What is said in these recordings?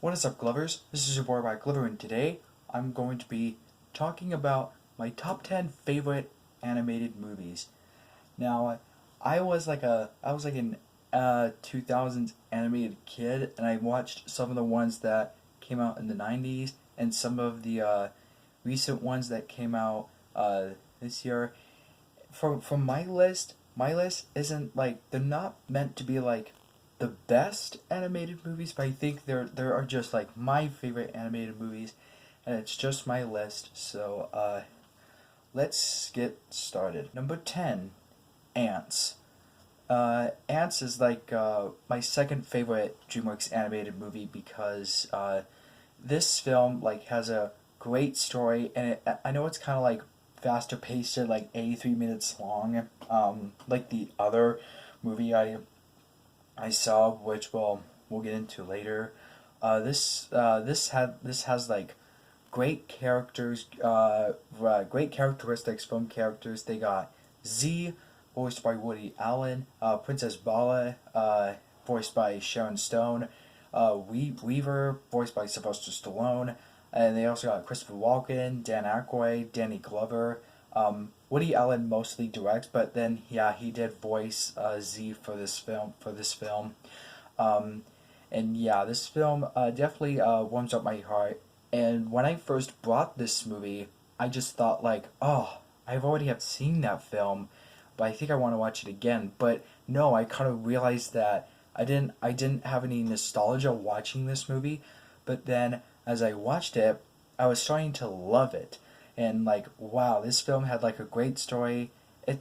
What is up, Glovers? This is your boy Glover, and today I'm going to be talking about my top 10 favorite animated movies. Now, I was like an 2000s animated kid, and I watched some of the ones that came out in the 90s and some of the recent ones that came out this year. From my list isn't like they're not meant to be like the best animated movies, but I think there are just like my favorite animated movies, and it's just my list. So let's get started. Number 10, Ants. Ants is like my second favorite DreamWorks animated movie because this film like has a great story, and I know it's kind of like faster paced, like 83 minutes long, like the other movie I saw, which we'll get into later. This has like great characters, great characteristics from characters. They got Z, voiced by Woody Allen, Princess Bala, voiced by Sharon Stone, Weaver, voiced by Sylvester Stallone, and they also got Christopher Walken, Dan Aykroyd, Danny Glover. Woody Allen mostly directs, but then yeah, he did voice Z for this film. Um, and yeah, this film definitely warms up my heart. And when I first brought this movie, I just thought like, oh, I've already have seen that film, but I think I want to watch it again. But no, I kind of realized that I didn't have any nostalgia watching this movie, but then as I watched it, I was starting to love it. And like, wow, this film had like a great story.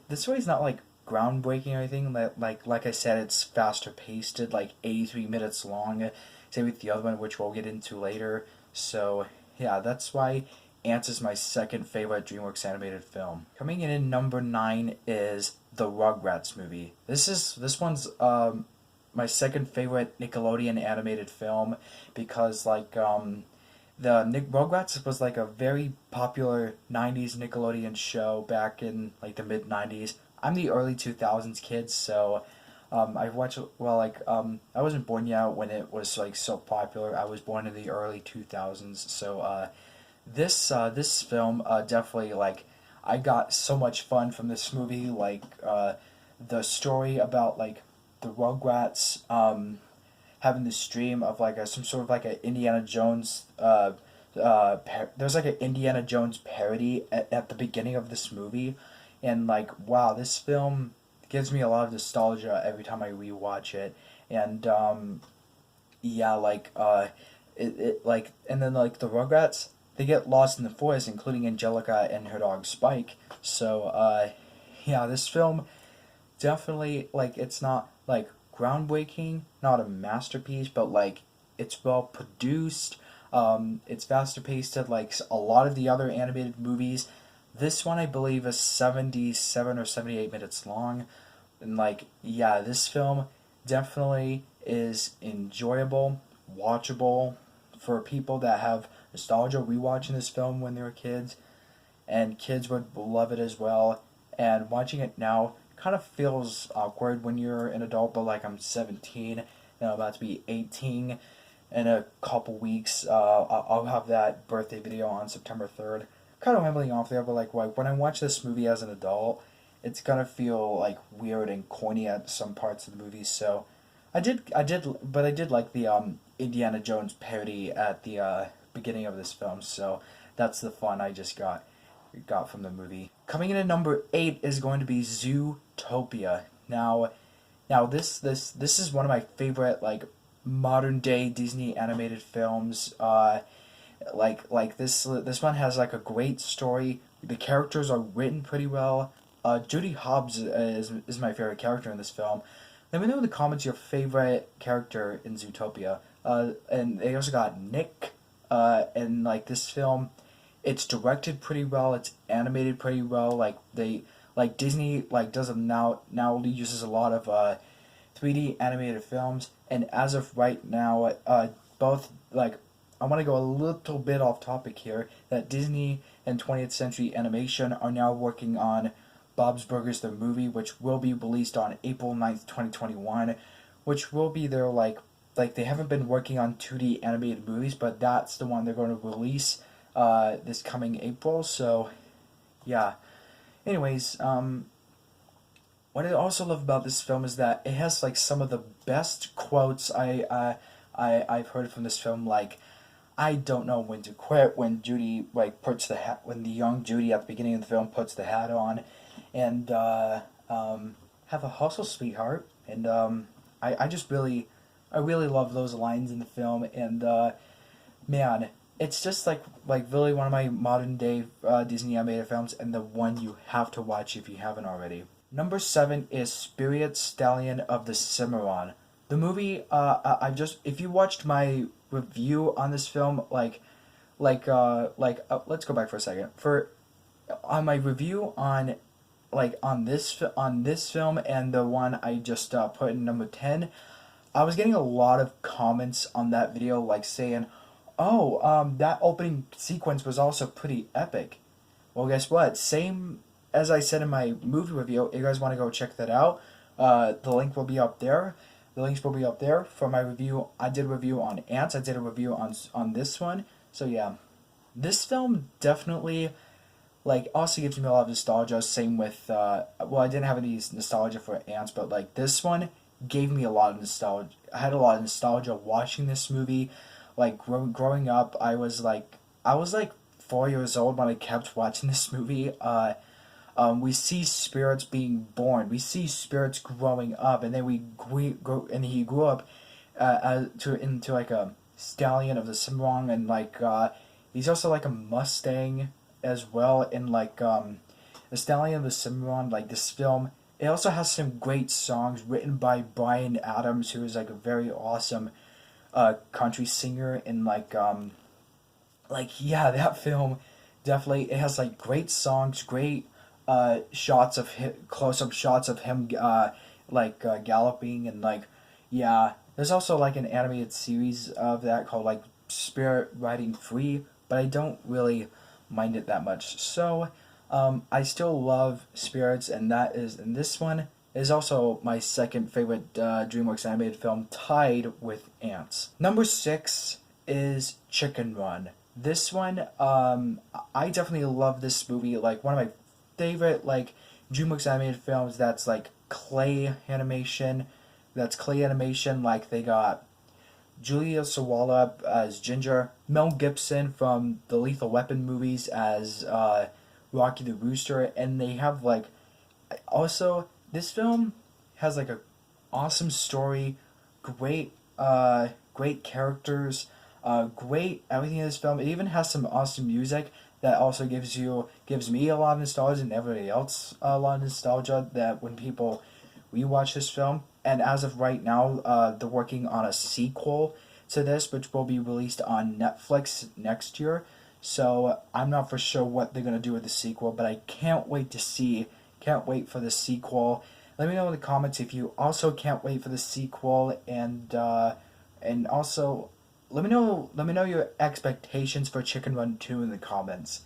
The story's not like groundbreaking or anything. Like I said, it's faster paced, like 83 minutes long. Same with the other one, which we'll get into later. So yeah, that's why Ants is my second favorite DreamWorks animated film. Coming in at number 9 is the Rugrats movie. This one's my second favorite Nickelodeon animated film because the Nick Rugrats was like a very popular 90s Nickelodeon show back in like the mid 90s. I'm the early 2000s kid, so I watched I wasn't born yet when it was like so popular. I was born in the early 2000s, so this film definitely like I got so much fun from this movie, like the story about like the Rugrats having this dream of like some sort of like a Indiana Jones there's like an Indiana Jones parody at the beginning of this movie, and like wow, this film gives me a lot of nostalgia every time I rewatch it. And yeah, it like, and then like the Rugrats, they get lost in the forest, including Angelica and her dog Spike. So yeah, this film definitely like it's not like groundbreaking, not a masterpiece, but like it's well produced. It's faster paced than like a lot of the other animated movies. This one I believe is 77 or 78 minutes long, and like yeah, this film definitely is enjoyable, watchable for people that have nostalgia rewatching this film when they were kids, and kids would love it as well. And watching it now kind of feels awkward when you're an adult, but like I'm 17 and I'm about to be 18 in a couple weeks. I'll have that birthday video on September 3rd. Kind of rambling off there, but like when I watch this movie as an adult, it's gonna feel like weird and corny at some parts of the movie. So but I did like the Indiana Jones parody at the beginning of this film. So that's the fun I just got from the movie. Coming in at number 8 is going to be Zootopia. Now this is one of my favorite like modern day Disney animated films. This one has like a great story. The characters are written pretty well. Judy Hobbs is my favorite character in this film. Let me know in the comments your favorite character in Zootopia. And they also got Nick. And like this film, it's directed pretty well. It's animated pretty well. Like Disney like does a now uses a lot of 3D animated films. And as of right now, both like I want to go a little bit off topic here. That Disney and 20th Century Animation are now working on Bob's Burgers the movie, which will be released on April 9th, 2021, which will be their like like they haven't been working on 2D animated movies, but that's the one they're going to release this coming April. So yeah. Anyways, what I also love about this film is that it has like some of the best quotes I've heard from this film. Like, I don't know when to quit, when Judy like puts the hat, when the young Judy at the beginning of the film puts the hat on, and have a hustle, sweetheart. And I just really, I really love those lines in the film. And man, it's just like really one of my modern day Disney animated films, and the one you have to watch if you haven't already. Number 7 is Spirit Stallion of the Cimarron. The movie, I just, if you watched my review on this film, let's go back for a second. For on my review on on this film and the one I just put in number 10, I was getting a lot of comments on that video, like saying, "Oh, that opening sequence was also pretty epic." Well, guess what? Same as I said in my movie review. If you guys want to go check that out, the link will be up there. The links will be up there for my review. I did a review on Ants. I did a review on this one. So yeah, this film definitely also gives me a lot of nostalgia. Same with well, I didn't have any nostalgia for Ants, but like this one gave me a lot of nostalgia. I had a lot of nostalgia watching this movie. Like growing up, I was like 4 years old when I kept watching this movie. We see spirits being born. We see spirits growing up, and then and he grew up into like a stallion of the Cimarron, and he's also like a Mustang as well. And the Stallion of the Cimarron, like this film, it also has some great songs written by Bryan Adams, who is like a very awesome country singer. And yeah, that film definitely, it has like great songs, great shots of close-up shots of him galloping. And yeah, there's also like an animated series of that called like Spirit Riding Free, but I don't really mind it that much. So I still love Spirits, and this one is also my second favorite DreamWorks animated film, tied with Ants. Number 6 is Chicken Run. This one, I definitely love this movie. Like one of my favorite DreamWorks animated films that's like clay animation. Like they got Julia Sawalha as Ginger, Mel Gibson from the Lethal Weapon movies as Rocky the Rooster, and they have also this film has like a awesome story, great characters, great everything in this film. It even has some awesome music that also gives me a lot of nostalgia, and everybody else a lot of nostalgia, that when people rewatch this film. And as of right now, they're working on a sequel to this, which will be released on Netflix next year. So I'm not for sure what they're gonna do with the sequel, but I can't wait for the sequel. Let me know in the comments if you also can't wait for the sequel, and also let me know your expectations for Chicken Run 2 in the comments.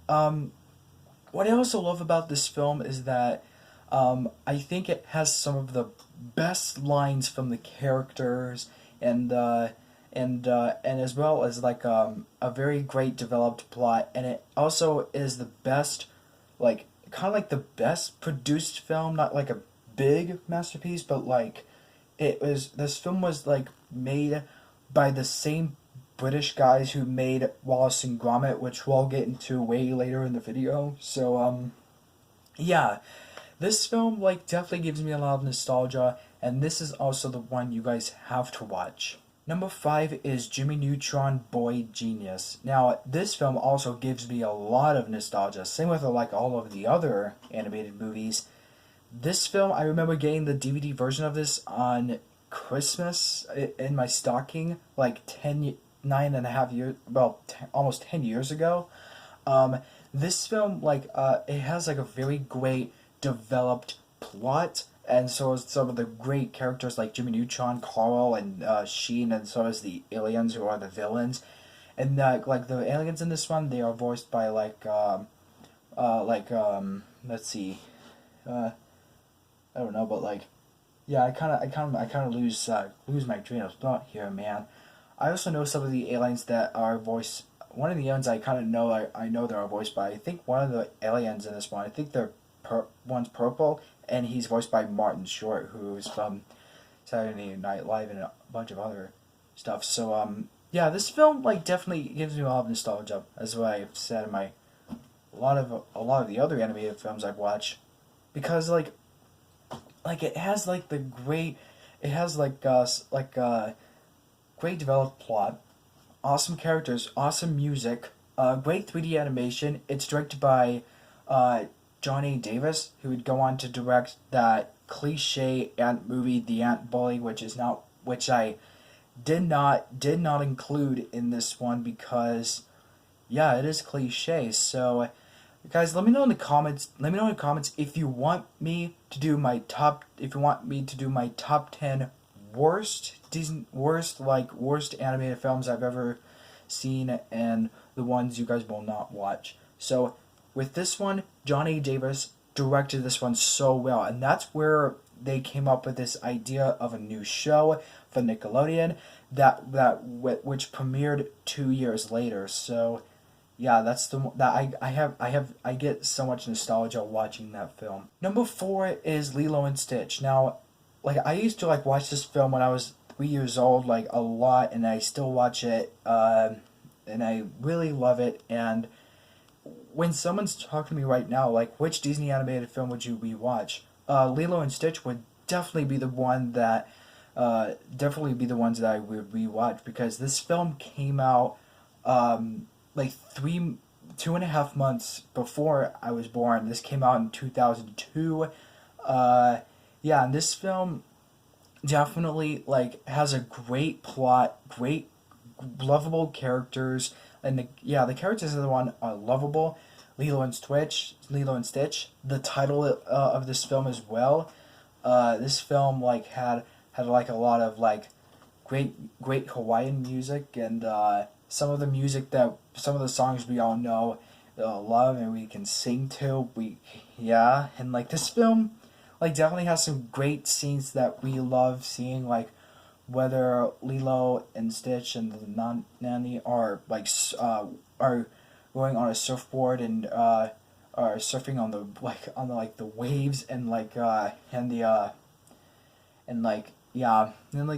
What I also love about this film is that I think it has some of the best lines from the characters, and as well as a very great developed plot, and it also is the best, the best produced film, not like a big masterpiece, but this film was made by the same British guys who made Wallace and Gromit, which we'll get into way later in the video. So yeah, this film definitely gives me a lot of nostalgia, and this is also the one you guys have to watch. Number 5 is Jimmy Neutron Boy Genius. Now, this film also gives me a lot of nostalgia. Same with all of the other animated movies. This film, I remember getting the DVD version of this on Christmas in my stocking, 9.5 years, almost 10 years ago. This film, it has a very great developed plot, and so is some of the great characters like Jimmy Neutron, Carl, and Sheen, and so is the aliens who are the villains. And the aliens in this one, they are voiced by let's see, I don't know, but yeah, I kind of lose my train of thought here, man. I also know some of the aliens that are voiced. One of the aliens I kind of know, I know they are voiced by. I think one of the aliens in this one. I think one's purple, and he's voiced by Martin Short, who's from Saturday Night Live and a bunch of other stuff. So yeah, this film like definitely gives me a lot of nostalgia, as what I've said in my a lot of the other animated films I've watched, because like it has like the great, it has great developed plot, awesome characters, awesome music, great 3D animation. It's directed by John A. Davis, who would go on to direct that cliche ant movie, The Ant Bully, which I did not include in this one because yeah, it is cliche. So guys, let me know in the comments. Let me know in the comments if you want me to do my top. If you want me to do my top 10 worst animated films I've ever seen, and the ones you guys will not watch. So with this one, John A. Davis directed this one so well, and that's where they came up with this idea of a new show for Nickelodeon which premiered 2 years later. So yeah, that's the that I get so much nostalgia watching that film. Number 4 is Lilo and Stitch. Now, like I used to like watch this film when I was 3 years old, like a lot, and I still watch it, and I really love it. And when someone's talking to me right now, like which Disney animated film would you rewatch? Lilo and Stitch would definitely be the one that, definitely be the ones that I would rewatch, because this film came out, like 2.5 months before I was born. This came out in 2002. Yeah, and this film definitely like has a great plot, great lovable characters, and the characters of the one are lovable. Lilo and Stitch. The title of this film as well. This film like had like a lot of like great Hawaiian music, and some of the songs we all know, love, and we can sing to. And like this film like definitely has some great scenes that we love seeing, like whether Lilo and Stitch and the nanny are are going on a surfboard and are surfing on the waves, and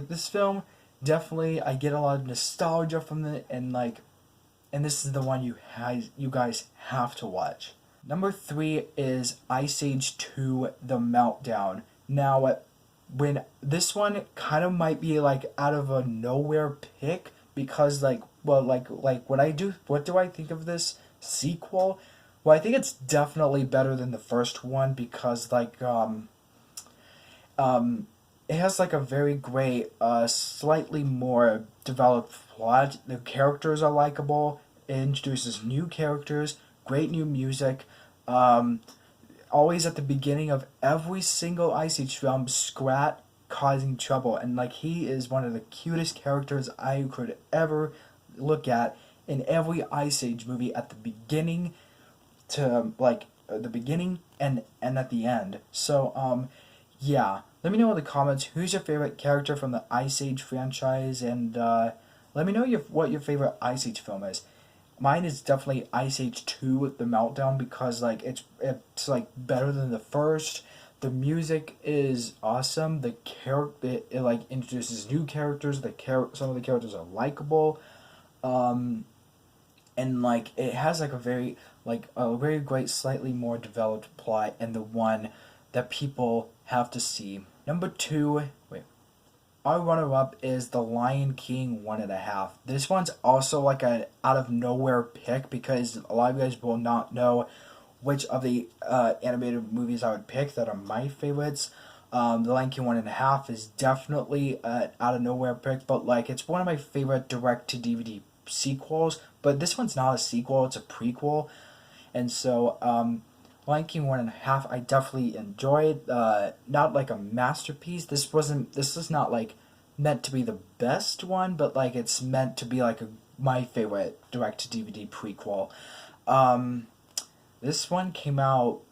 this film definitely I get a lot of nostalgia from it, and this is the one you guys have to watch. Number 3 is Ice Age 2: The Meltdown. Now, when this one kind of might be like out of a nowhere pick, because what do I think of this sequel? Well, I think it's definitely better than the first one, because it has like a very great, slightly more developed plot. The characters are likable. It introduces new characters, great new music. Always at the beginning of every single Ice Age film, Scrat causing trouble, and like he is one of the cutest characters I could ever look at in every Ice Age movie, at the beginning to the beginning and at the end. So yeah, let me know in the comments who's your favorite character from the Ice Age franchise, and let me know what your favorite Ice Age film is. Mine is definitely Ice Age 2: The Meltdown, because like it's like better than the first. The music is awesome. The character it like introduces new characters. Some of the characters are likable, and like it has like a very great, slightly more developed plot, and the one that people have to see. Number 2, our runner-up is The Lion King 1.5. This one's also like an out-of-nowhere pick, because a lot of you guys will not know which of the animated movies I would pick that are my favorites. The Lion King 1.5 is definitely an out-of-nowhere pick, but like it's one of my favorite direct-to-DVD sequels. But this one's not a sequel, it's a prequel. And so, Lion King 1.5, I definitely enjoyed. Not like a masterpiece. This is not like meant to be the best one, but like it's meant to be like my favorite direct to DVD prequel. This one came out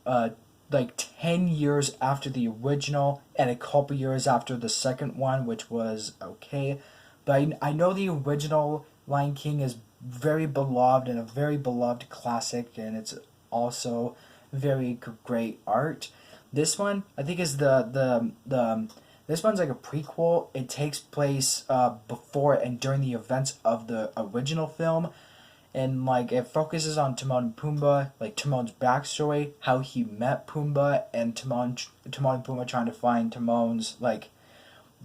like 10 years after the original and a couple years after the second one, which was okay. But I know the original Lion King is very beloved and a very beloved classic, and it's also very great art. This one, I think, is the this one's like a prequel. It takes place before and during the events of the original film, and like it focuses on Timon and Pumbaa, like Timon's backstory, how he met Pumbaa, and Timon and Pumbaa trying to find Timon's like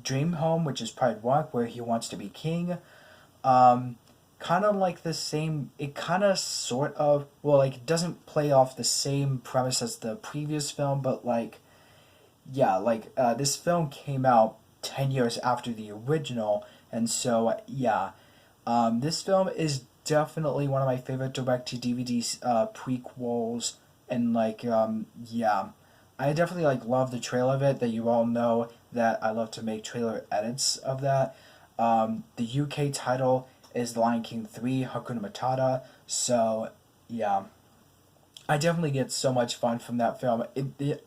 dream home, which is Pride Rock, where he wants to be king. Kind of like the same. It kind of sort of well, like it doesn't play off the same premise as the previous film, but like yeah, like this film came out 10 years after the original, and so yeah, this film is definitely one of my favorite direct to DVD prequels, and like yeah, I definitely like love the trailer of it. That you all know that I love to make trailer edits of that. The UK title is The Lion King 3 Hakuna Matata. So yeah, I definitely get so much fun from that film.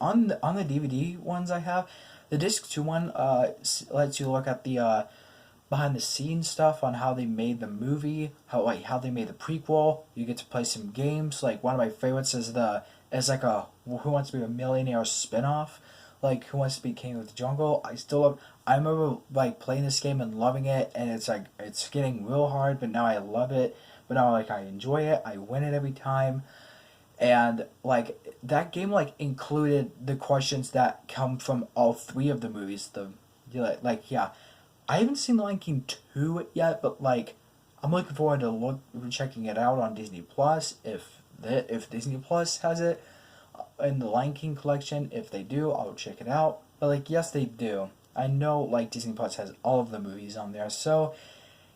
On the DVD ones I have, the disc 2 one lets you look at the behind the scenes stuff on how they made the movie, how they made the prequel. You get to play some games. Like one of my favorites is like a Who Wants to Be a Millionaire spinoff, like Who Wants to Be King of the Jungle. I remember like playing this game and loving it, and it's like it's getting real hard, but now I love it. But now like I enjoy it. I win it every time. And like that game like included the questions that come from all three of the movies. Like yeah, I haven't seen Lion King 2 yet, but like I'm looking forward to checking it out on Disney Plus if Disney Plus has it in the Lion King collection. If they do, I'll check it out. But like yes, they do. I know like Disney Plus has all of the movies on there, so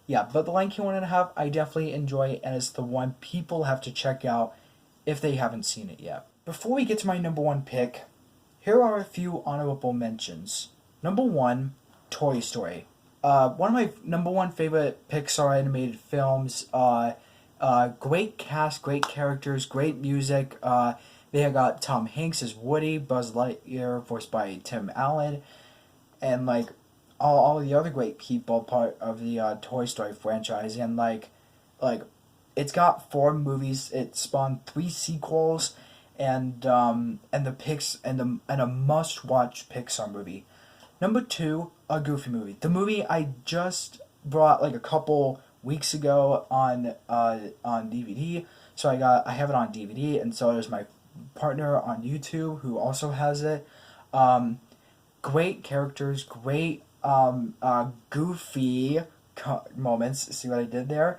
yeah. But the Lion King 1.5, I definitely enjoy, and it's the one people have to check out if they haven't seen it yet. Before we get to my number one pick, here are a few honorable mentions. Number one, Toy Story. One of my number one favorite Pixar animated films. Great cast, great characters, great music. They got Tom Hanks as Woody, Buzz Lightyear, voiced by Tim Allen, and like all the other great people part of the Toy Story franchise. And like it's got 4 movies. It spawned 3 sequels, and a must watch Pixar movie. Number 2, a Goofy movie. The movie I just brought like a couple weeks ago on DVD. So I have it on DVD, and so does my partner on YouTube who also has it. Great characters, great goofy moments. See what I did there?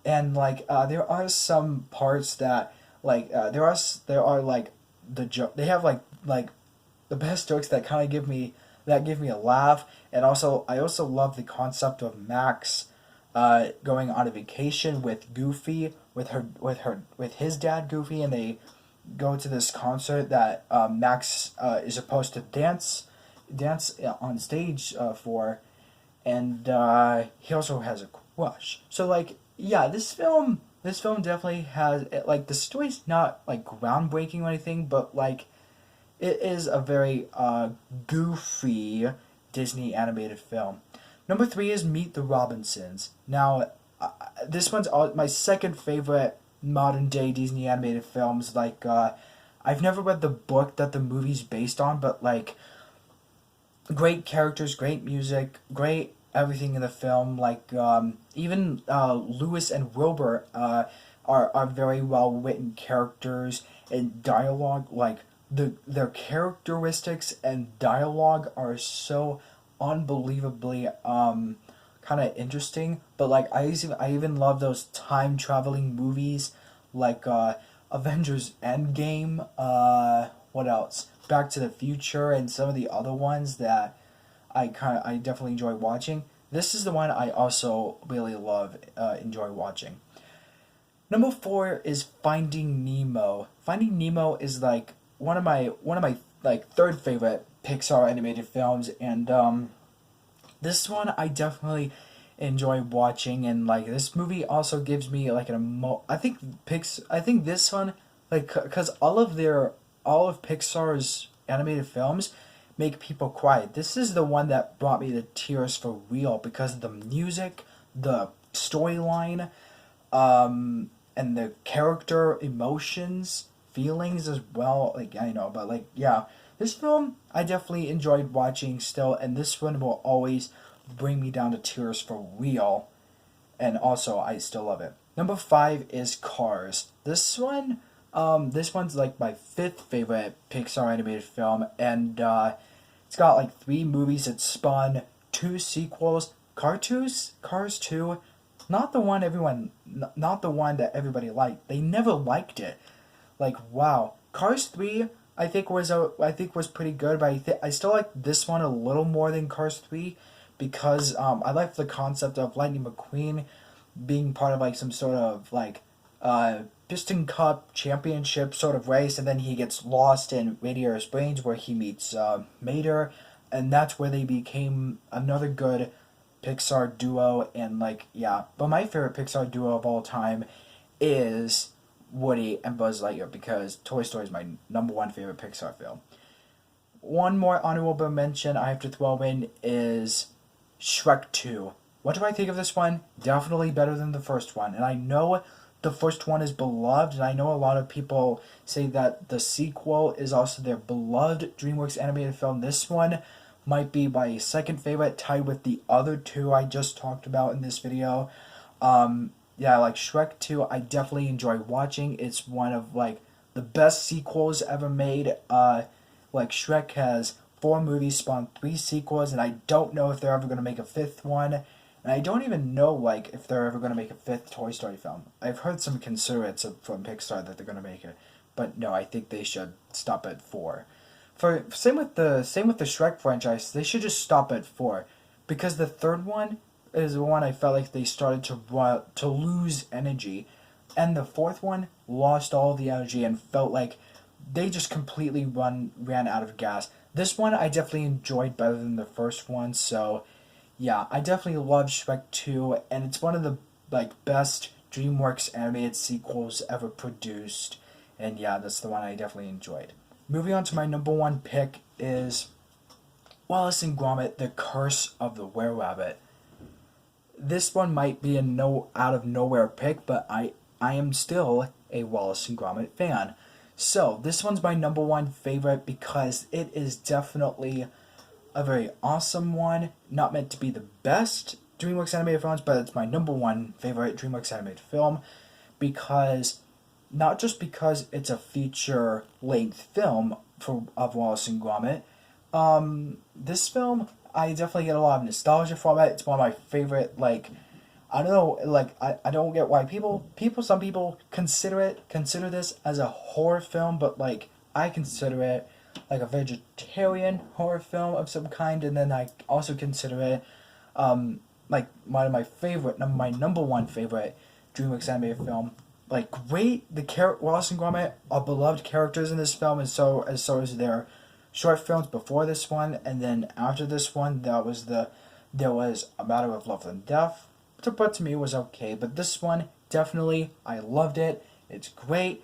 And like there are some parts that like there are like the joke. They have like the best jokes that kind of give me a laugh. And also I also love the concept of Max going on a vacation with Goofy, with his dad Goofy, and they go to this concert that Max is supposed to dance on stage for, and he also has a crush. So like yeah, this film definitely has like the story's not like groundbreaking or anything, but like it is a very goofy Disney animated film. Number 3 is Meet the Robinsons. Now, this one's my second favorite modern day Disney animated films. Like, I've never read the book that the movie's based on, but like, great characters, great music, great everything in the film. Like, even Lewis and Wilbur are very well written characters, and dialogue. Like, their characteristics and dialogue are so unbelievably kind of interesting. But like I even love those time traveling movies like Avengers Endgame, what else, Back to the Future, and some of the other ones that I definitely enjoy watching. This is the one I also really enjoy watching. Number 4 is Finding Nemo. Finding Nemo is like one of my like third favorite Pixar animated films, and this one I definitely enjoy watching. And like this movie also gives me like I think this one, like, because all of their all of Pixar's animated films make people cry. This is the one that brought me to tears for real because of the music, the storyline, and the character emotions, feelings as well. Like, I know, but like, yeah, this film I definitely enjoyed watching still, and this one will always bring me down to tears for real. And also, I still love it. Number 5 is Cars. This one's like my 5th favorite Pixar animated film, and it's got like 3 movies that spun 2 sequels. Cars 2, not the one that everybody liked. They never liked it. Like, wow. Cars 3, I think was pretty good, but I still like this one a little more than Cars 3 because I like the concept of Lightning McQueen being part of like some sort of like Piston Cup championship sort of race, and then he gets lost in Radiator Springs where he meets Mater, and that's where they became another good Pixar duo. And like, yeah, but my favorite Pixar duo of all time is Woody and Buzz Lightyear because Toy Story is my number 1 favorite Pixar film. One more honorable mention I have to throw in is Shrek 2. What do I think of this one? Definitely better than the first one. And I know the first one is beloved, and I know a lot of people say that the sequel is also their beloved DreamWorks animated film. This one might be my second favorite, tied with the other 2 I just talked about in this video. Yeah, like Shrek 2, I definitely enjoy watching. It's one of like the best sequels ever made. Like Shrek has 4 movies, spawned 3 sequels, and I don't know if they're ever going to make a 5th one. And I don't even know like if they're ever going to make a 5th Toy Story film. I've heard some concerns from Pixar that they're going to make it, but no, I think they should stop at 4. Same with the Shrek franchise. They should just stop at 4, because the third one is the one I felt like they started to lose energy, and the fourth one lost all the energy and felt like they just completely ran out of gas. This one I definitely enjoyed better than the first one, so yeah, I definitely love Shrek 2, and it's one of the like best DreamWorks animated sequels ever produced, and yeah, that's the one I definitely enjoyed. Moving on to my number 1 pick is Wallace and Gromit: The Curse of the Were-Rabbit. This one might be a out of nowhere pick, but I am still a Wallace and Gromit fan. So this one's my number 1 favorite because it is definitely a very awesome one. Not meant to be the best DreamWorks animated films, but it's my number 1 favorite DreamWorks animated film because not just because it's a feature-length film of Wallace and Gromit. This film, I definitely get a lot of nostalgia from it. It's one of my favorite, like, I don't know, like, I don't get why some people consider this as a horror film, but, like, I consider it like a vegetarian horror film of some kind, and then I also consider it, like, my number 1 favorite DreamWorks animated film. Like, great, Wallace and Gromit are beloved characters in this film, and so is their short films before this one, and then after this one, there was A Matter of Love and Death, but to me it was okay. But this one, definitely, I loved it. It's great,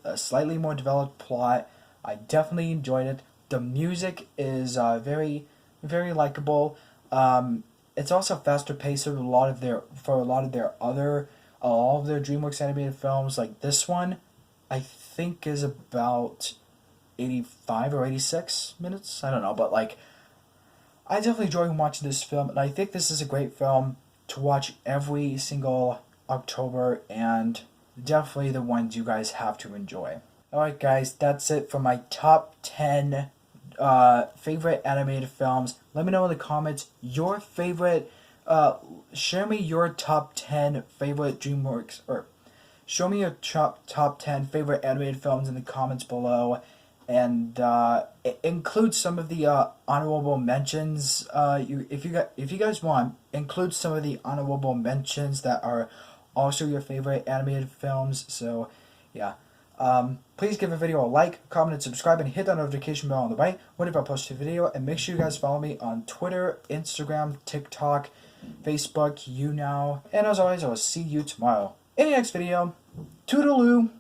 a slightly more developed plot. I definitely enjoyed it. The music is very, very likable. It's also faster paced than all of their DreamWorks animated films. Like this one, I think is about 85 or 86 minutes. I don't know, but like, I definitely enjoy watching this film, and I think this is a great film to watch every single October, and definitely the ones you guys have to enjoy. Alright guys, that's it for my top 10 favorite animated films. Let me know in the comments your favorite, share me your top 10 favorite DreamWorks, or show me your top 10 favorite animated films in the comments below, and include some of the honorable mentions. If you guys want, include some of the honorable mentions that are also your favorite animated films. So yeah, please give the video a like, comment, and subscribe, and hit that notification bell on the right whenever I post a video. And make sure you guys follow me on Twitter, Instagram, TikTok, Facebook, YouNow. And as always, I will see you tomorrow in the next video. Toodaloo!